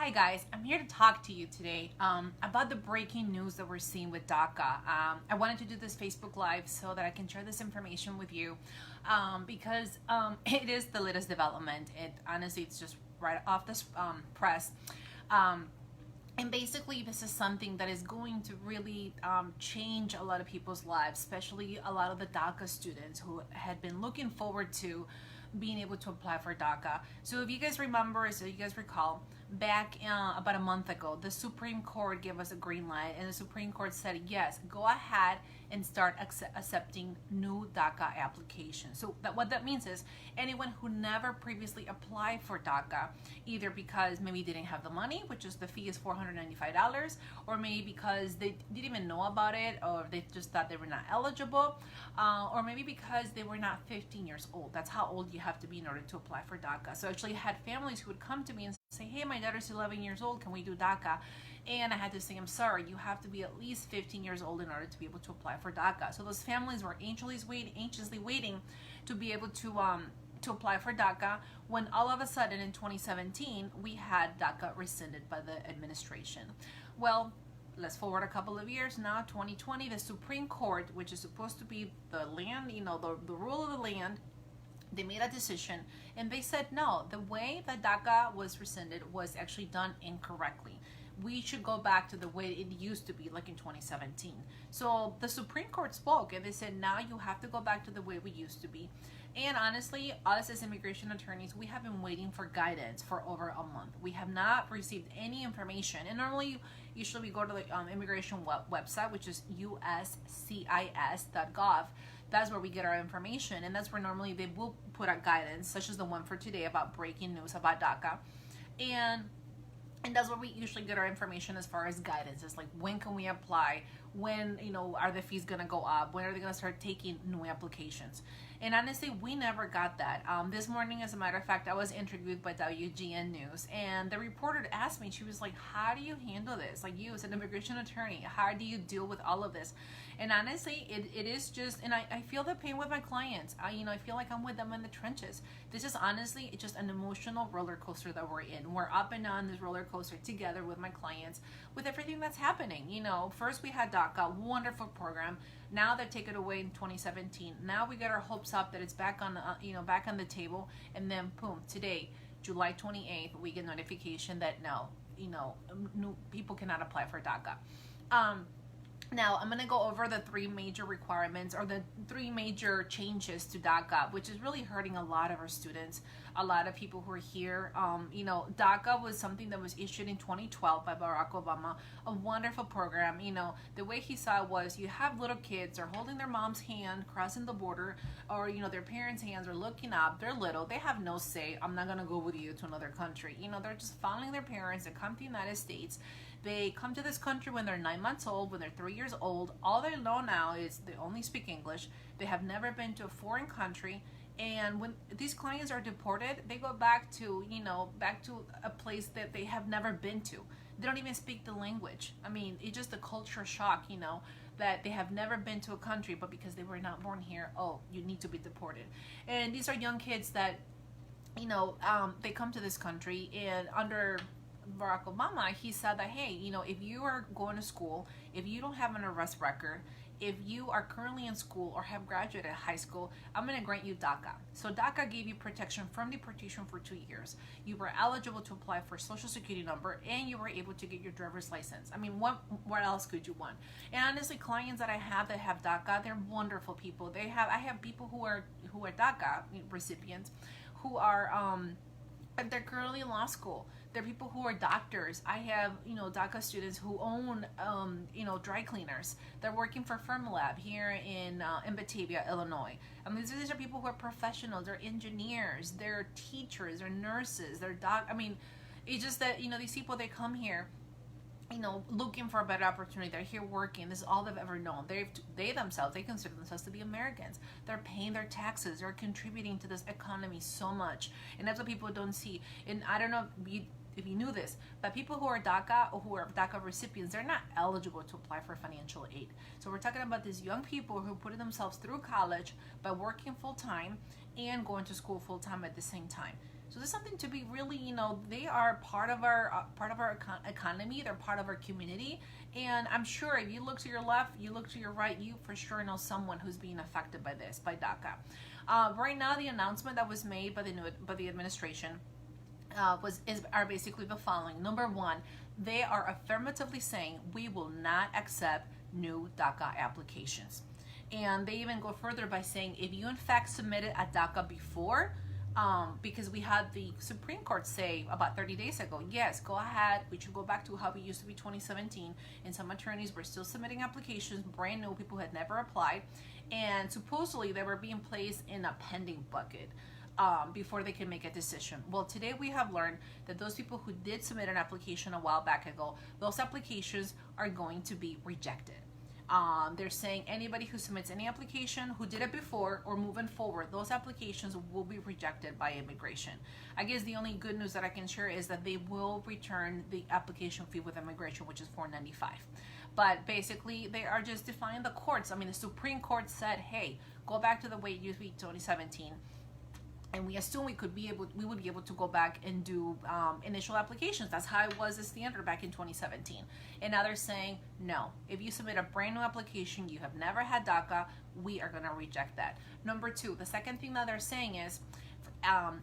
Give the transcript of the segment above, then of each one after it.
Hi guys, I'm here to talk to you today about the breaking news that we're seeing with Daca. I wanted to do this Facebook Live so that I can share this information with you because it is the latest development. Honestly, it's just right off this press. And basically, this is something that is going to really change a lot of people's lives, especially a lot of the Daca students who had been looking forward to being able to apply for Daca. So if you guys remember, so you guys recall, back about a month ago, the Supreme Court gave us a green light, and the Supreme Court said, yes, go ahead and start accepting new Daca applications. So what that means is anyone who never previously applied for Daca, either because maybe they didn't have the money, which is the fee is $495, or maybe because they didn't even know about it, or they just thought they were not eligible, or maybe because they were not 15 years old. That's how old you have to be in order to apply for Daca. So actually I had families who would come to me and say, hey, my daughter's 11 years old, can we do Daca? And I had to say, I'm sorry, you have to be at least 15 years old in order to be able to apply for Daca. So those families were anxiously waiting to be able to apply for Daca, when all of a sudden in 2017 we had Daca rescinded by the administration. Well, let's forward a couple of years now, 2020, the Supreme Court, which is supposed to be the land, the rule of the land, they made a decision and they said no, the way that Daca was rescinded was actually done incorrectly. We should go back to the way it used to be, like in 2017. So the Supreme Court spoke and they said, now you have to go back to the way we used to be. And honestly, us as immigration attorneys, we have been waiting for guidance for over a month. We have not received any information. And normally, usually we go to the immigration website, which is uscis.gov. That's where we get our information. And that's where normally they will put out guidance, such as the one for today about breaking news about Daca. And that's where we usually get our information as far as guidance. It's like, when can we apply? When, are the fees gonna go up? When are they gonna start taking new applications? And honestly, we never got that. This morning, as a matter of fact, I was interviewed by WGN News, and the reporter asked me, she was like, how do you handle this? Like, you as an immigration attorney, how do you deal with all of this? And honestly, it is just, and I feel the pain with my clients. I feel like I'm with them in the trenches. This is honestly, it's just an emotional roller coaster that we're in. We're up and down this roller coaster together with my clients, with everything that's happening. First we had Daca, wonderful program. Now they take it away in 2017. Now we get our hopes up that it's back on, back on the table, and then boom, today, July 28th, we get notification that no, new people cannot apply for Daca. Now, I'm going to go over the three major requirements, or the three major changes to Daca, which is really hurting a lot of our students, a lot of people who are here. Daca was something that was issued in 2012 by Barack Obama, a wonderful program. The way he saw it was, you have little kids, they're holding their mom's hand, crossing the border, or, their parents' hands are looking up, they're little, they have no say, I'm not going to go with you to another country. They're just following their parents, they come to the United States. They come to this country when they're 9 months old, when they're 3 years old. All they know now is they only speak English. They have never been to a foreign country. And when these clients are deported, they go back to, back to a place that they have never been to. They don't even speak the language. It's just a culture shock, that they have never been to a country, but because they were not born here, oh, you need to be deported. And these are young kids that, they come to this country, and under Barack Obama, he said that, hey, if you are going to school, if you don't have an arrest record, if you are currently in school or have graduated high school, I'm going to grant you Daca. So Daca gave you protection from deportation for 2 years. You were eligible to apply for a social security number, and you were able to get your driver's license. What else could you want? And honestly, clients that I have that have Daca, they're wonderful people. I have people who are Daca recipients who are they're currently in law school. There are people who are doctors. I have, Daca students who own, dry cleaners. They're working for Fermilab here in Batavia, Illinois. These are people who are professionals. They're engineers. They're teachers. They're nurses. They're it's just that, these people, they come here, looking for a better opportunity. They're here working. This is all they've ever known. They themselves, they consider themselves to be Americans. They're paying their taxes. They're contributing to this economy so much. And that's what people don't see. And I don't know if you knew this, but people who are Daca or who are Daca recipients, they're not eligible to apply for financial aid. So we're talking about these young people who put themselves through college by working full-time and going to school full-time at the same time. So this is something to be really, they are part of our economy. They're part of our community. And I'm sure if you look to your left, you look to your right, you for sure know someone who's being affected by this, by DACA. Right now, the announcement that was made by the administration are basically the following. Number one, they are affirmatively saying we will not accept new DACA applications. And they even go further by saying if you in fact submitted a DACA before, because we had the Supreme Court say about 30 days ago, yes, go ahead, we should go back to how it used to be 2017, and some attorneys were still submitting applications, brand new, people had never applied, and supposedly they were being placed in a pending bucket before they can make a decision. Well, today we have learned that those people who did submit an application a while back ago, those applications are going to be rejected. They're saying anybody who submits any application who did it before or moving forward, those applications will be rejected by immigration. I guess the only good news that I can share is that they will return the application fee with immigration, which is $4.95. But basically, they are just defying the courts. I mean, the Supreme Court said, hey, go back to the way it used to be 2017. And we assume we would be able to go back and do initial applications. That's how it was the standard back in 2017. And now they're saying, no, if you submit a brand new application, you have never had DACA, we are going to reject that. Number two, the second thing that they're saying is,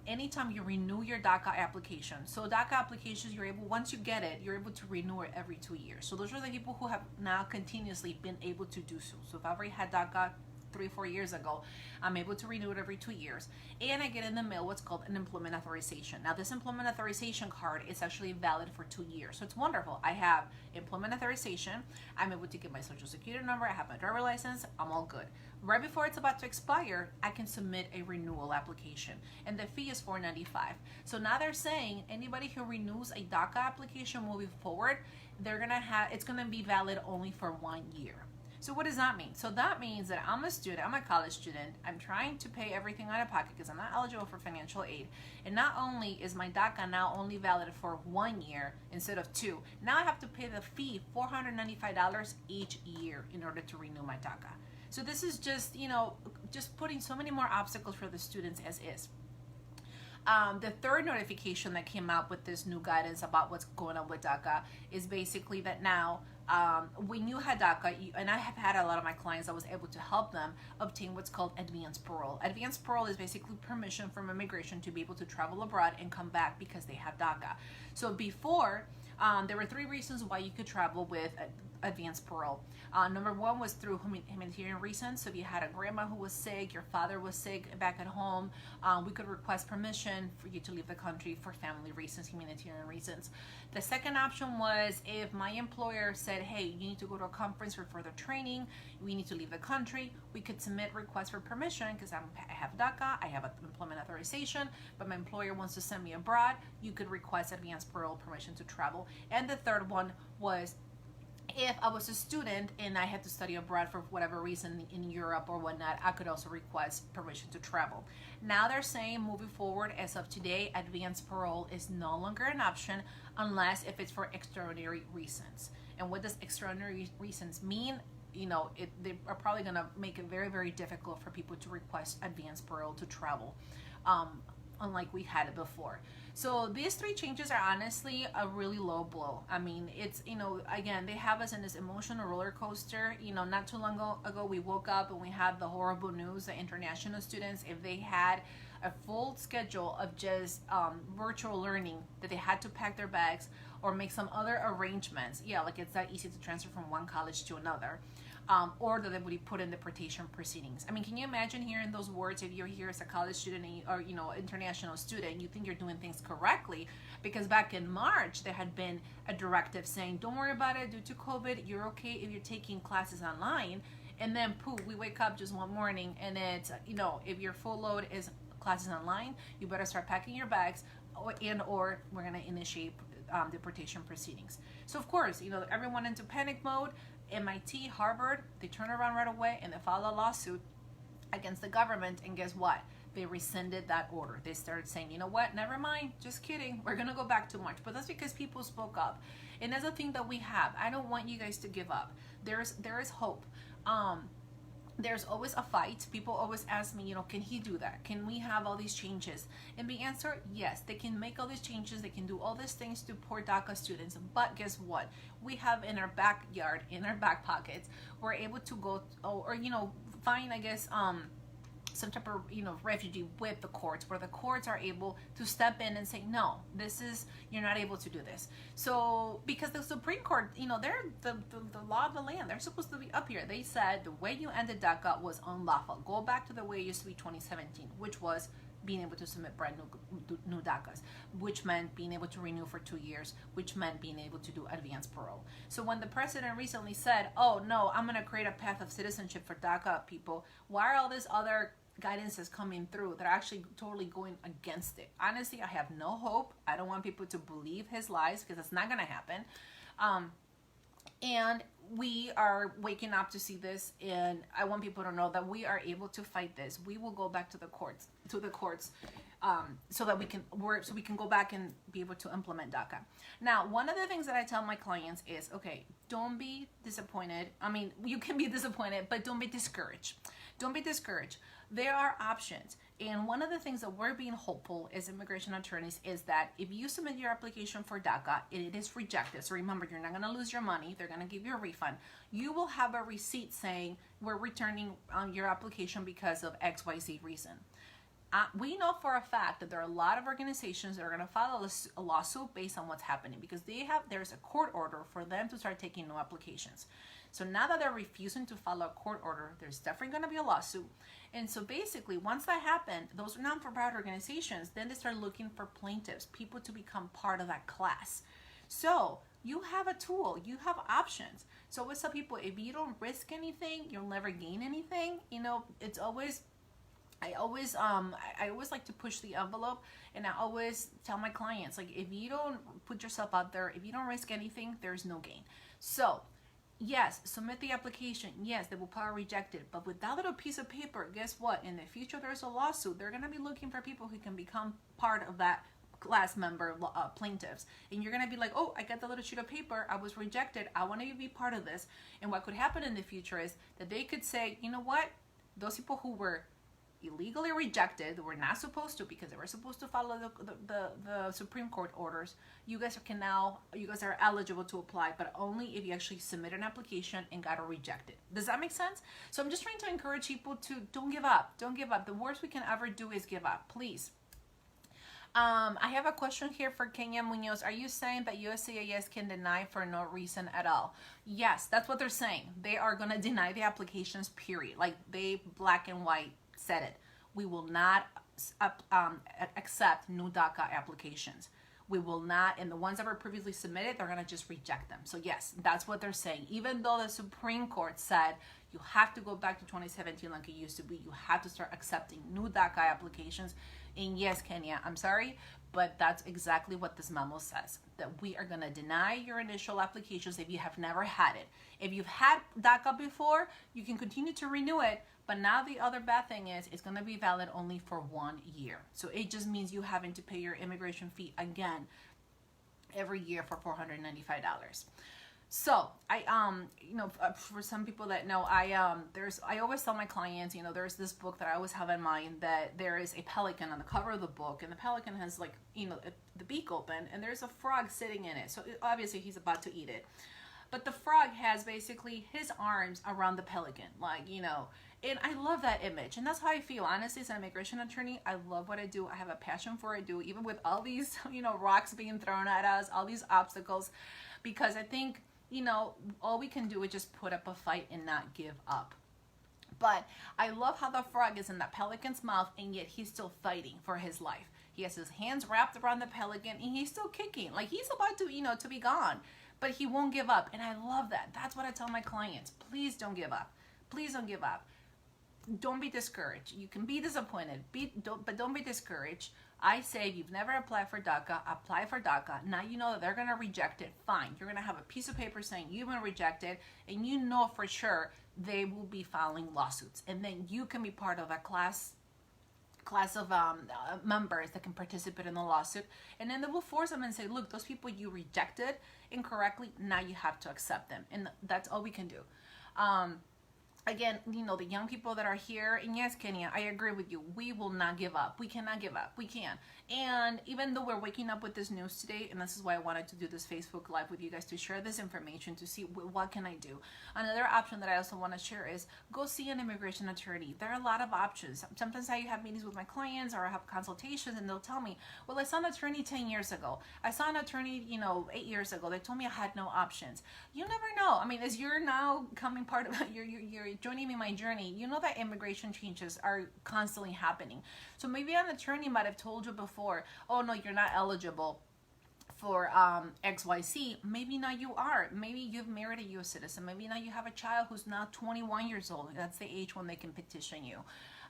anytime you renew your DACA application, so DACA applications, once you get it, you're able to renew it every 2 years. So those are the people who have now continuously been able to do so. So if I already had DACA 3-4 years ago, I'm able to renew it every 2 years, and I get in the mail what's called an employment authorization. Now this employment authorization card is actually valid for 2 years, so it's wonderful. I have employment authorization, I'm able to get my social security number, I have my driver license, I'm all good. Right before it's about to expire, I can submit a renewal application, and the fee is $4.95. So now they're saying anybody who renews a DACA application moving forward, it's gonna be valid only for 1 year. So what does that mean? So that means that I'm a student, I'm a college student, I'm trying to pay everything out of pocket because I'm not eligible for financial aid. And not only is my DACA now only valid for 1 year instead of 2, now I have to pay the fee, $495 each year in order to renew my DACA. So this is just, just putting so many more obstacles for the students as is. The third notification that came out with this new guidance about what's going on with DACA is basically that now, when you had DACA, and I have had a lot of my clients, I was able to help them obtain what's called advanced parole. Advanced parole is basically permission from immigration to be able to travel abroad and come back because they have DACA. So before, there were 3 reasons why you could travel with advanced parole. Number one was through humanitarian reasons. So if you had a grandma who was sick, your father was sick back at home, we could request permission for you to leave the country for family reasons, humanitarian reasons. The second option was if my employer said, hey, you need to go to a conference for further training, we need to leave the country, we could submit requests for permission because I have DACA, I have an employment authorization, but my employer wants to send me abroad, you could request advanced parole permission to travel. And the third one was if I was a student and I had to study abroad for whatever reason in Europe or whatnot, I could also request permission to travel. Now they're saying moving forward, as of today, advanced parole is no longer an option unless if it's for extraordinary reasons. And what does extraordinary reasons mean? They are probably going to make it very, very difficult for people to request advanced parole to travel, unlike we had it before. So these 3 changes are honestly a really low blow. I mean, it's, again, they have us in this emotional roller coaster. Not too long ago, we woke up and we had the horrible news that international students, if they had a full schedule of just virtual learning, that they had to pack their bags or make some other arrangements. Yeah, like it's that easy to transfer from one college to another. Or that they would be put in deportation proceedings. I mean, can you imagine hearing those words if you're here as a college student or international student, you think you're doing things correctly? Because back in March, there had been a directive saying, don't worry about it, due to COVID, you're okay if you're taking classes online. And then poof, we wake up just one morning and it's, if your full load is classes online, you better start packing your bags or we're gonna initiate deportation proceedings. So of course, everyone into panic mode. MIT, Harvard, they turn around right away and they file a lawsuit against the government, and guess what? They rescinded that order. They started saying, you know what, never mind, just kidding, we're gonna go back to March. But that's because people spoke up, and that's a thing that we have. I don't want you guys to give up. There is hope. there's always a fight. People always ask me, can he do that? Can we have all these changes? And the answer, yes, they can make all these changes. They can do all these things to poor DACA students. But guess what? We have in our backyard, in our back pockets, we're able to go or find, I guess, some type of refugee with the courts, where the courts are able to step in and say, no, you're not able to do this. So because the Supreme Court, they're the law of the land, they're supposed to be up here. They said the way you ended DACA was unlawful. Go back to the way it used to be 2017, which was being able to submit brand new DACAs, which meant being able to renew for 2 years, which meant being able to do advanced parole. So when the president recently said, oh no, I'm going to create a path of citizenship for DACA people, why are all these other guidances coming through that are actually totally going against it? Honestly, I have no hope. I don't want people to believe his lies, because it's not going to happen. And we are waking up to see this, and I want people to know that we are able to fight this. We will go back to the courts, so that we can go back and be able to implement DACA. Now, one of the things that I tell my clients is, okay, don't be disappointed. I mean, you can be disappointed, but don't be discouraged. Don't be discouraged. There are options. And one of the things that we're being hopeful as immigration attorneys is that if you submit your application for DACA and it is rejected, so remember, you're not going to lose your money. They're going to give you a refund. You will have a receipt saying, we're returning your application because of XYZ reason. We know for a fact that there are a lot of organizations that are going to file a lawsuit based on what's happening, because there's a court order for them to start taking new applications. So now that they're refusing to follow a court order, there's definitely going to be a lawsuit. And so basically, once that happened, those non-for-profit organizations, then they start looking for plaintiffs, people to become part of that class. So you have a tool, you have options. So I always tell people, if you don't risk anything, you'll never gain anything. It's always, I always like to push the envelope, and I always tell my clients, like, if you don't put yourself out there, if you don't risk anything, there's no gain. So yes, submit the application. Yes, they will probably reject it. But with that little piece of paper, guess what? In the future, there's a lawsuit. They're going to be looking for people who can become part of that class member plaintiffs. And you're going to be like, oh, I got the little sheet of paper. I was rejected. I want to be part of this. And what could happen in the future is that they could say, you know what? Those people who were illegally rejected, were not supposed to, because they were supposed to follow the Supreme Court orders, you guys are eligible to apply, but only if you actually submit an application and got it rejected. Does that make sense? So I'm just trying to encourage people to don't give up. Don't give up. The worst we can ever do is give up. Please. I have a question here for Kenya Munoz. Are you saying that USCIS can deny for no reason at all? Yes, that's what they're saying. They are going to deny the applications, period. Like, they black and white said it. We will not accept new DACA applications. We will not, and the ones that were previously submitted, they're going to just reject them. So yes, that's what they're saying. Even though the Supreme Court said you have to go back to 2017 like it used to be, you have to start accepting new DACA applications. And yes, Kenya, I'm sorry, but that's exactly what this memo says, that we are going to deny your initial applications if you have never had it. If you've had DACA before, you can continue to renew it, but now the other bad thing is it's going to be valid only for 1 year. So it just means you having to pay your immigration fee again every year for $495. So for some people that know, I always tell my clients, there's this book that I always have in mind, that there is a pelican on the cover of the book, and the pelican has the beak open, and there's a frog sitting in it. So obviously he's about to eat it. But the frog has basically his arms around the pelican, and I love that image. And that's how I feel, honestly, as an immigration attorney. I love what I do. I have a passion for what I do, even with all these, rocks being thrown at us, all these obstacles, because I think, all we can do is just put up a fight and not give up. But I love how the frog is in that pelican's mouth, and yet he's still fighting for his life. He has his hands wrapped around the pelican, and he's still kicking. Like, he's about to, to be gone. But he won't give up, and I love that. That's what I tell my clients. Please don't give up. Please don't give up. Don't be discouraged. You can be disappointed, but don't be discouraged. I say, if you've never applied for DACA, apply for DACA. Now you know that they're going to reject it. Fine. You're going to have a piece of paper saying you've been rejected, and you know for sure they will be filing lawsuits. And then you can be part of a class of members that can participate in the lawsuit. And then they will force them and say, look, those people you rejected incorrectly, now you have to accept them. And that's all we can do. again, the young people that are here, and yes, Kenya, I agree with you. We will not give up. We cannot give up. We can. And even though we're waking up with this news today, and this is why I wanted to do this Facebook Live with you guys to share this information, to see what can I do. Another option that I also want to share is go see an immigration attorney. There are a lot of options. Sometimes I have meetings with my clients or I have consultations, and they'll tell me, well, I saw an attorney 10 years ago. I saw an attorney, 8 years ago. They told me I had no options. You never know. I mean, as you're now coming part of, you're joining me in my journey, you know that immigration changes are constantly happening. So maybe an attorney might have told you before, oh no, you're not eligible for XYZ. Maybe now you are. Maybe you've married a U.S. citizen. Maybe now you have a child who's now 21 years old. That's the age when they can petition you.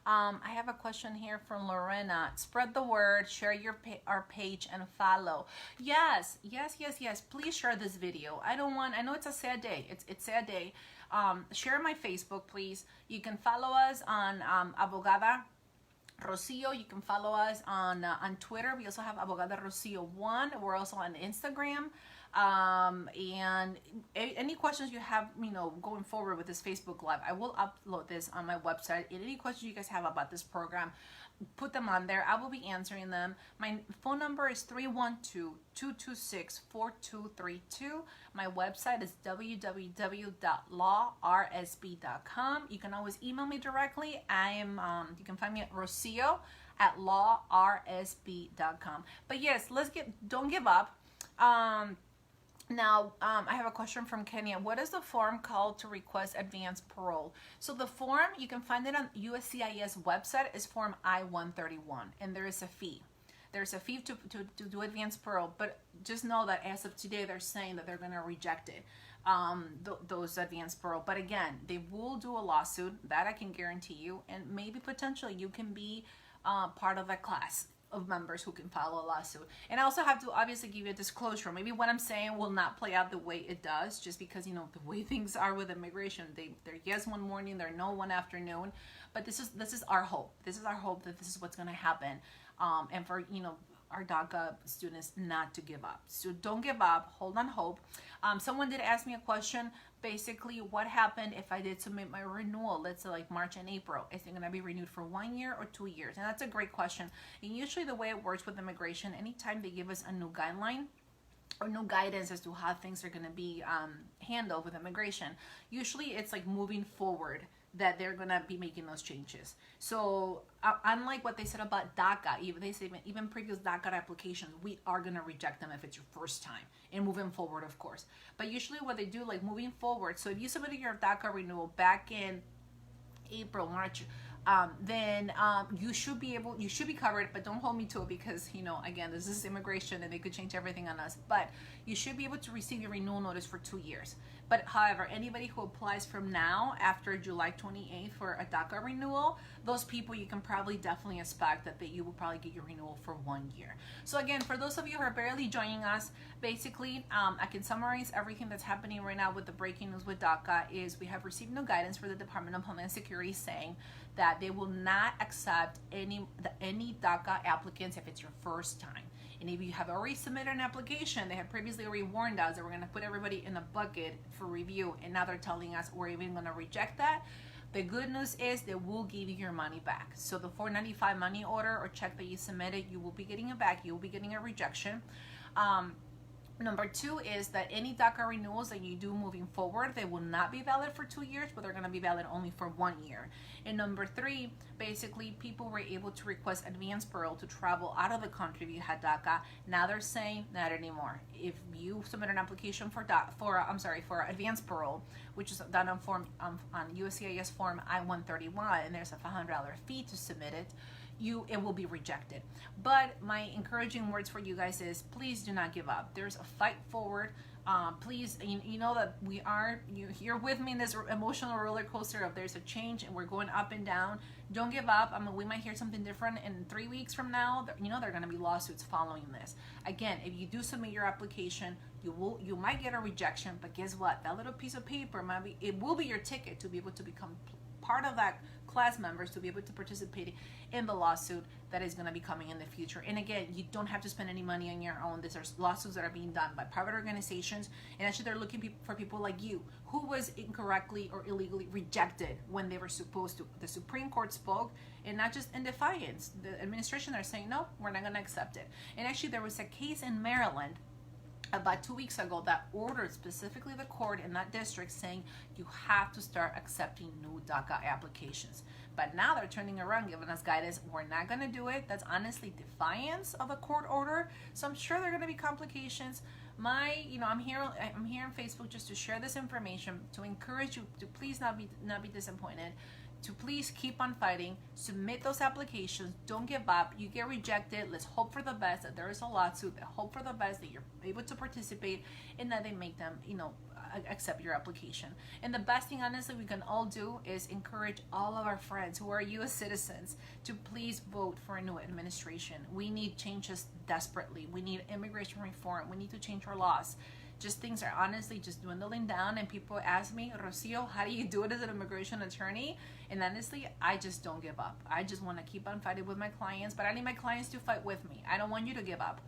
I have a question here from Lorena. Spread the word, share our page, and follow. Yes. Please share this video. I know it's a sad day. It's a sad day. Share my Facebook, please. You can follow us on Abogada Rocio. You can follow us on Twitter. We also have Abogada Rocio 1. We're also on Instagram. And any questions you have, going forward with this Facebook Live, I will upload this on my website. And any questions you guys have about this program, put them on there. I will be answering them. My phone number is 312-226-4232. My website is www.lawrsb.com. You can always email me directly. You can find me at rocio@lawrsb.com. But yes, don't give up. Now, I have a question from Kenya. What is the form called to request advance parole? So the form, you can find it on USCIS website, is Form I-131, and there is a fee. There's a fee to do advance parole, but just know that as of today, they're saying that they're going to reject it, those advance parole. But again, they will do a lawsuit, that I can guarantee you, and maybe potentially you can be part of that class of members who can file a lawsuit. And I also have to obviously give you a disclosure. Maybe what I'm saying will not play out the way it does, just because the way things are with immigration, they're yes one morning, they're no one afternoon. But this is our hope. This is our hope that this is what's going to happen, and for our DACA students not to give up. So don't give up. Hold on hope. Someone did ask me a question. Basically, what happened if I did submit my renewal, let's say like March and April? Is it going to be renewed for 1 year or 2 years? And that's a great question. And usually the way it works with immigration, anytime they give us a new guideline or new guidance as to how things are going to be handled with immigration, usually it's like moving forward that they're going to be making those changes. So unlike what they said about DACA, even previous DACA applications, we are going to reject them if it's your first time, and moving forward, of course. But usually what they do, like moving forward, so if you submitted your DACA renewal back in April, March, then you should be covered, but don't hold me to it because, again, this is immigration and they could change everything on us. But you should be able to receive your renewal notice for 2 years. But however, anybody who applies from now after July 28th for a DACA renewal, those people you can probably definitely expect that you will probably get your renewal for 1 year. So again, for those of you who are barely joining us, basically, I can summarize everything that's happening right now with the breaking news with DACA is we have received no guidance for the Department of Homeland Security saying that they will not accept any DACA applicants if it's your first time. And if you have already submitted an application, they have previously already warned us that we're going to put everybody in a bucket for review, and now they're telling us we're even going to reject that. The good news is they will give you your money back. So the $495 money order or check that you submitted, you will be getting it back. You will be getting a rejection. Number 2 is that any DACA renewals that you do moving forward, they will not be valid for 2 years, but they're going to be valid only for 1 year. And number 3, basically, people were able to request advance parole to travel out of the country if you had DACA. Now they're saying not anymore. If you submit an application for advance parole, which is done on USCIS form I-131, and there's a $500 fee to submit it, it will be rejected. But my encouraging words for you guys is please do not give up. There's a fight forward. Please, you know that you're with me in this emotional roller coaster of there's a change and we're going up and down. Don't give up. I mean, we might hear something different in 3 weeks from now. There are going to be lawsuits following this. Again, if you do submit your application, you might get a rejection, but guess what? That little piece of paper it will be your ticket to be able to become part of that class members to be able to participate in the lawsuit that is going to be coming in the future. And again, you don't have to spend any money on your own. These are lawsuits that are being done by private organizations, and actually they're looking for people like you who was incorrectly or illegally rejected when they were supposed to. The Supreme Court spoke, and not just in defiance. The administration are saying, no, we're not going to accept it. And actually there was a case in Maryland about 2 weeks ago that ordered specifically the court in that district saying you have to start accepting new DACA applications. But now they're turning around, giving us guidance. We're not going to do it. That's honestly defiance of a court order. So I'm sure there are going to be complications. I'm here on Facebook just to share this information, to encourage you to please not be disappointed, to please keep on fighting, submit those applications, don't give up. You get rejected, let's hope for the best, that there is a lawsuit, hope for the best, that you're able to participate, and that they make them, accept your application. And the best thing, honestly, we can all do is encourage all of our friends who are U.S. citizens to please vote for a new administration. We need changes desperately. We need immigration reform. We need to change our laws. Just things are honestly just dwindling down, and people ask me, Rocio, how do you do it as an immigration attorney? And honestly, I just don't give up. I just want to keep on fighting with my clients, but I need my clients to fight with me. I don't want you to give up,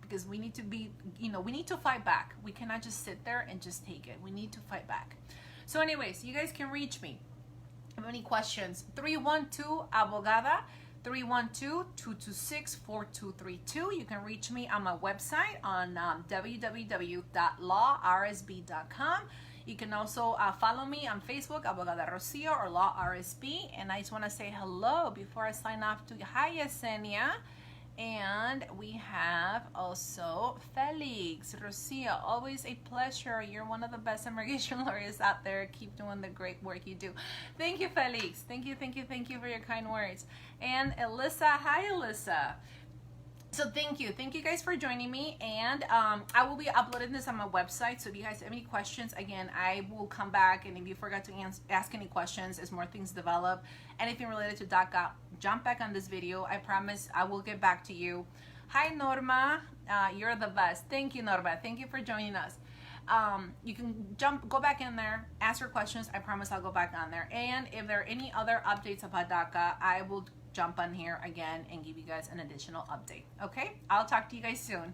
because we need to be, we need to fight back. We cannot just sit there and just take it. We need to fight back. So anyways, you guys can reach me. If you have any questions, 312-Abogada, 312-226-4232. You can reach me on my website on www.lawrsb.com. You can also follow me on Facebook, Abogada Rocio or Law RSB. And I just want to say hello before I sign off to you. Hi, Yesenia. And we have also Felix. Rocio, always a pleasure. You're one of the best immigration lawyers out there. Keep doing the great work you do. Thank you, Felix. Thank you for your kind words. And Alyssa, hi, Alyssa. So thank you guys for joining me, and I will be uploading this on my website. So if you guys have any questions, again, I will come back, and if you forgot to ask any questions as more things develop, anything related to DACA, jump back on this video. I promise I will get back to you. Hi, Norma. You're the best. Thank you, Norma. Thank you for joining us. You can go back in there, ask your questions. I promise I'll go back on there. And if there are any other updates about DACA, I will jump on here again and give you guys an additional update. Okay? I'll talk to you guys soon.